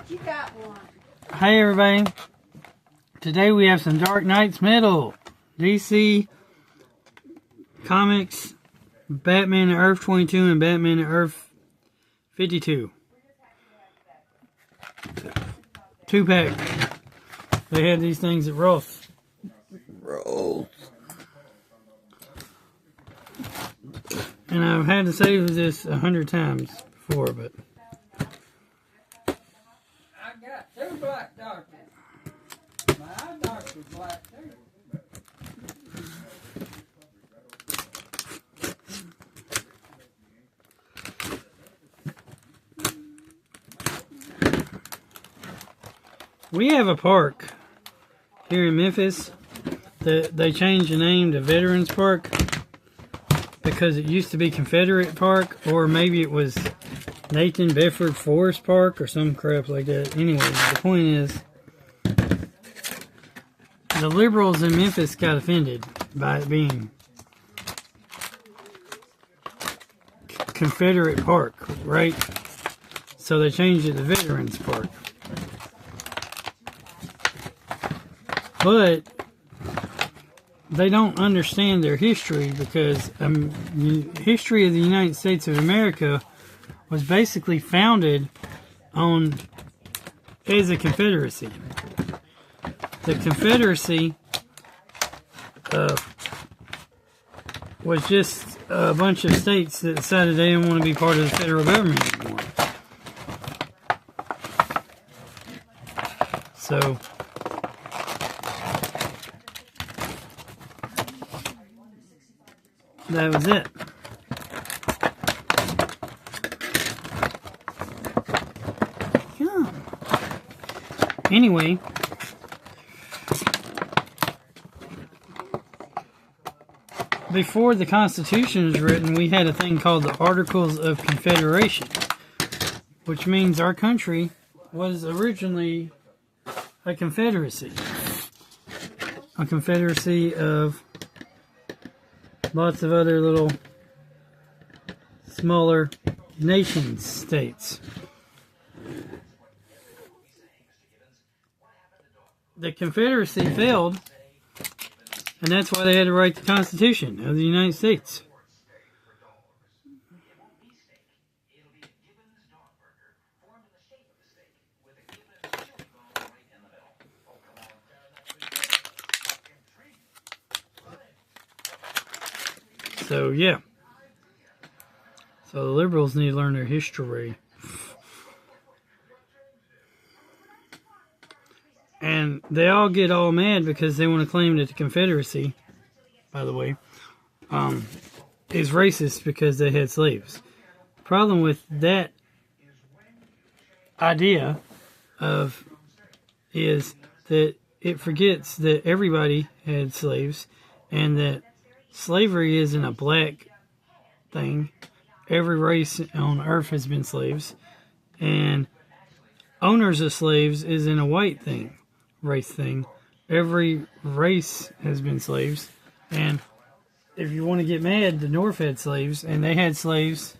You got one. Hey everybody. Today we have some Dark Knight's Metal. DC Comics, Batman at Earth 22 and Batman at Earth 52. 2-pack. They had these things at Ross. And I've had to say this 100 times before, but I got 2 black doctors. My eye doctor's black too. we have a park here in Memphis that they changed the name to Veterans Park because it used to be Confederate Park, or maybe it was Nathan Bedford Forest Park or some crap like that. Anyway, the point is, the liberals in Memphis got offended by it being Confederate Park, right? So they changed it to Veterans Park. But they don't understand their history because the history of the United States of America was basically founded on as a confederacy. The Confederacy was just a bunch of states that decided they didn't want to be part of the federal government anymore. So that was it. Yeah. Anyway, before the Constitution was written, we had a thing called the Articles of Confederation, which means our country was originally a confederacy. A confederacy of lots of other little smaller nation states. The Confederacy failed, and that's why they had to write the Constitution of the United States. So, yeah. So the liberals need to learn their history. And they all get all mad because they want to claim that the Confederacy, by the way, is racist because they had slaves. The problem with that idea is that it forgets that everybody had slaves and that slavery isn't a black thing. Every race on earth has been slaves. And owners of slaves isn't a white thing, race thing. Every race has been slaves. And if you want to get mad, the North had slaves. And they had slaves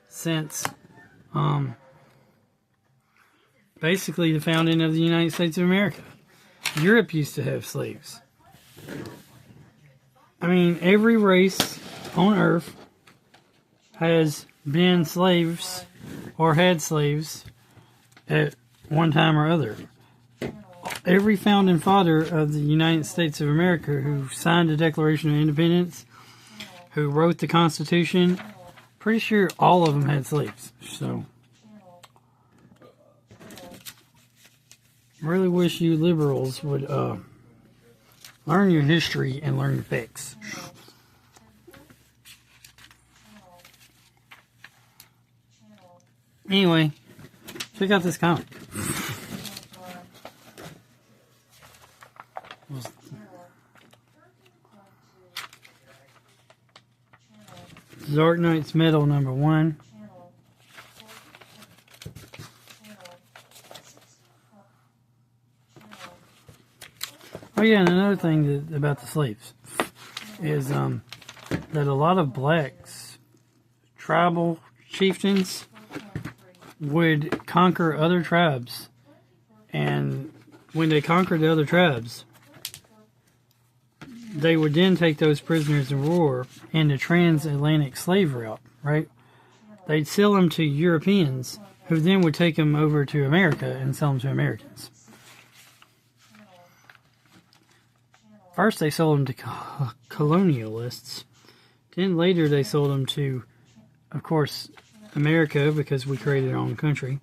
since basically the founding of the United States of America. Europe used to have slaves. I mean, every race on earth has been slaves or had slaves at one time or other. Every founding father of the United States of America who signed the Declaration of Independence, who wrote the Constitution, pretty sure all of them had slaves. So, really wish you liberals would learn your history and learn the facts. Anyway, check out this comic. Dark Knight's Metal #1. Oh yeah, and another thing about the slaves is that a lot of blacks, tribal chieftains, would conquer other tribes And when they conquered the other tribes, they would then take those prisoners of war in the transatlantic slave route, right? They'd sell them to Europeans, who then would take them over to America and sell them to Americans. First, they sold them to colonialists. Then later, they sold them to, of course, America, because we created our own country.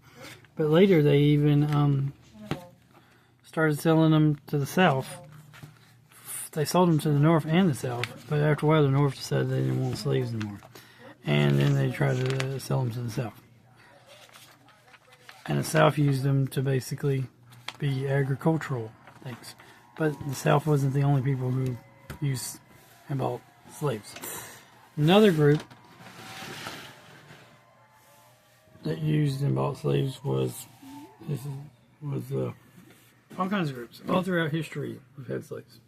But later, they even started selling them to the South. They sold them to the North and the South. But after a while, the North decided they didn't want slaves anymore. And then they tried to sell them to the South. And the South used them to basically be agricultural things. But the South wasn't the only people who used and bought slaves. Another group that used and bought slaves was all kinds of groups. All throughout history, we've had slaves.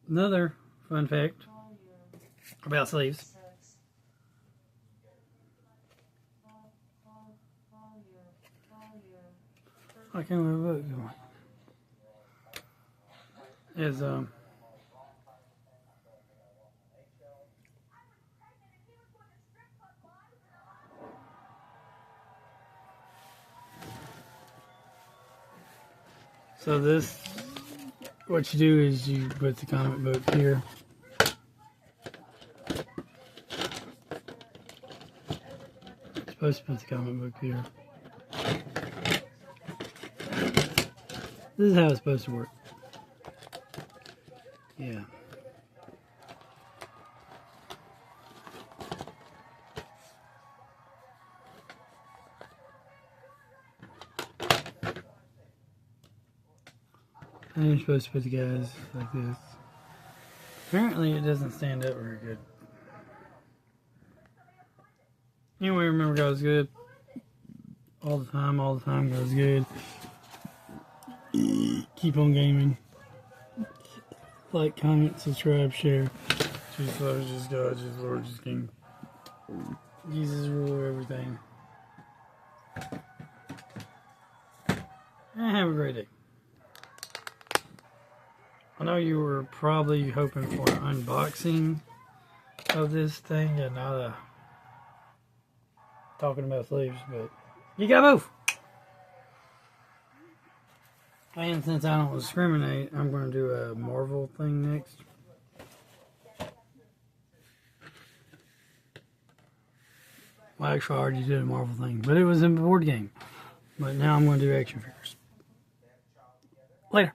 Another fun fact about slaves. I can't remember what it was. Is so this, what you do is you put the comic book here. You're supposed to put the comic book here. This is how it's supposed to work. Yeah. And you're supposed to put the guys like this. Apparently it doesn't stand up very good. Anyway, remember, God is good. All the time, God is good. Keep on gaming. Like, comment, subscribe, share. Jesus Lord, Jesus God, Jesus Lord, Jesus King. Jesus rule everything. And have a great day. I know you were probably hoping for an unboxing of this thing and not a talking about slaves, but you gotta move. And since I don't discriminate, I'm going to do a Marvel thing next. Well, actually, I already did a Marvel thing, but it was a board game. But now I'm going to do action figures. Later.